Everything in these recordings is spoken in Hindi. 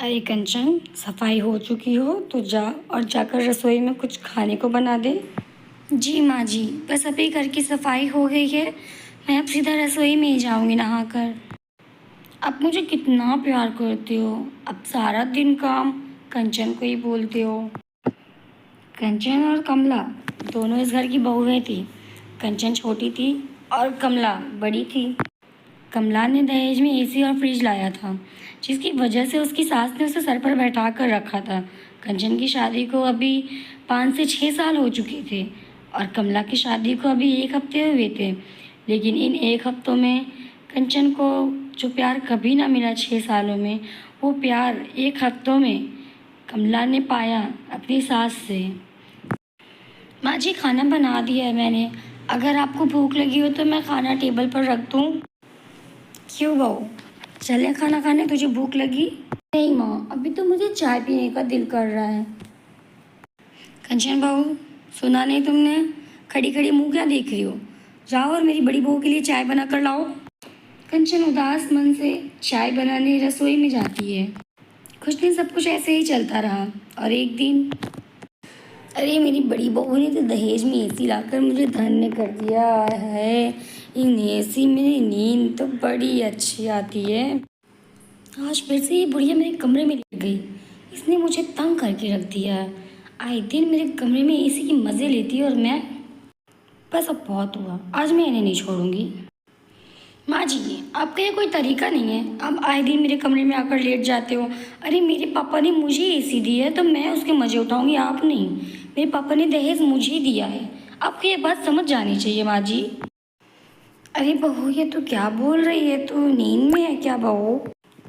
अरे कंचन, सफाई हो चुकी हो तो जा और जाकर रसोई में कुछ खाने को बना दे। जी माँ जी, बस अभी घर की सफाई हो गई है, मैं अब सीधा रसोई में ही जाऊंगी नहाकर। आप मुझे कितना प्यार करते हो, अब सारा दिन काम कंचन को ही बोलते हो। कंचन और कमला दोनों इस घर की बहुएं थी। कंचन छोटी थी और कमला बड़ी थी। कमला ने दहेज में एसी और फ्रिज लाया था, जिसकी वजह से उसकी सास ने उसे सर पर बैठा कर रखा था। कंचन की शादी को अभी 5 से 6 साल हो चुके थे और कमला की शादी को अभी 1 हफ्ते हुए थे। लेकिन इन 1 हफ्तों में कंचन को जो प्यार कभी ना मिला 6 सालों में, वो प्यार 1 हफ्तों में कमला ने पाया अपनी सास से। माँ जी, खाना बना दिया है मैंने, अगर आपको भूख लगी हो तो मैं खाना टेबल पर रख दूँ। क्यों बहू, चले खाना खाने, तुझे भूख लगी? नहीं माँ, अभी तो मुझे चाय पीने का दिल कर रहा है। कंचन बहू, सुना नहीं तुमने? खड़ी खड़ी मुंह क्या देख रही हो? जाओ और मेरी बड़ी बहू के लिए चाय बना कर लाओ। कंचन उदास मन से चाय बनाने रसोई में जाती है। कुछ दिन सब कुछ ऐसे ही चलता रहा और एक दिन, अरे मेरी बड़ी बहू ने तो दहेज में एसी लाकर मुझे धन्य कर दिया है। इन एसी में नींद तो बड़ी अच्छी आती है। आज फिर से ये बुढ़िया मेरे कमरे में लेट गई, इसने मुझे तंग करके रख दिया है। आए दिन मेरे कमरे में एसी की मज़े लेती है और मैं, बस अब बहुत हुआ, आज मैं इन्हें नहीं छोड़ूंगी। माँ जी, आपका ये कोई तरीका नहीं है, आप आए दिन मेरे कमरे में आकर लेट जाते हो। अरे मेरे पापा ने मुझे एसी दी है तो मैं उसके मज़े उठाऊंगी, आप नहीं। मेरे पापा ने दहेज मुझे दिया है, आपको ये बात समझ जानी चाहिए माँ जी। अरे बहू, ये तो क्या बोल रही है, तू नींद में है क्या बहू?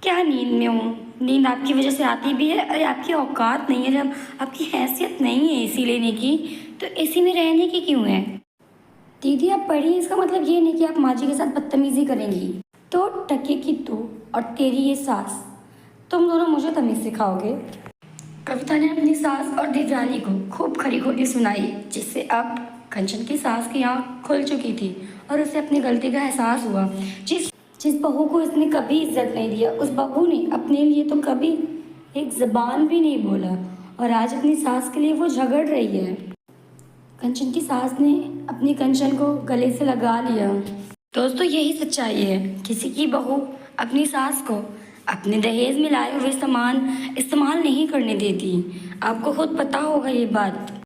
क्या नींद में हूँ? नींद आपकी वजह से आती भी है। अरे आपकी औकात नहीं है, जब आपकी हैसियत नहीं है एसी लेने की तो एसी में रहने की क्यों है? दीदी आप पढ़ी, इसका मतलब ये नहीं कि आप माँ जी के साथ बदतमीजी करेंगी। तो टके की तू और तेरी ये सास, तुम दोनों मुझे तमीज़ सिखाओगे। कविता ने अपनी सास और देवरानी को खूब खरी खोटी सुनाई, जिससे अब कंचन की सास की आँख खुल चुकी थी और उसे अपनी गलती का एहसास हुआ। जिस बहू को इसने कभी इज्जत नहीं दिया, उस बहू ने अपने लिए तो कभी एक ज़बान भी नहीं बोला और आज अपनी सास के लिए वो झगड़ रही है। कंचन की सास ने अपनी कंचन को गले से लगा लिया। दोस्तों, यही सच्चाई है, किसी की बहू अपनी सास को अपने दहेज में लाए हुए सामान इस्तेमाल नहीं करने देती। आपको खुद पता होगा ये बात।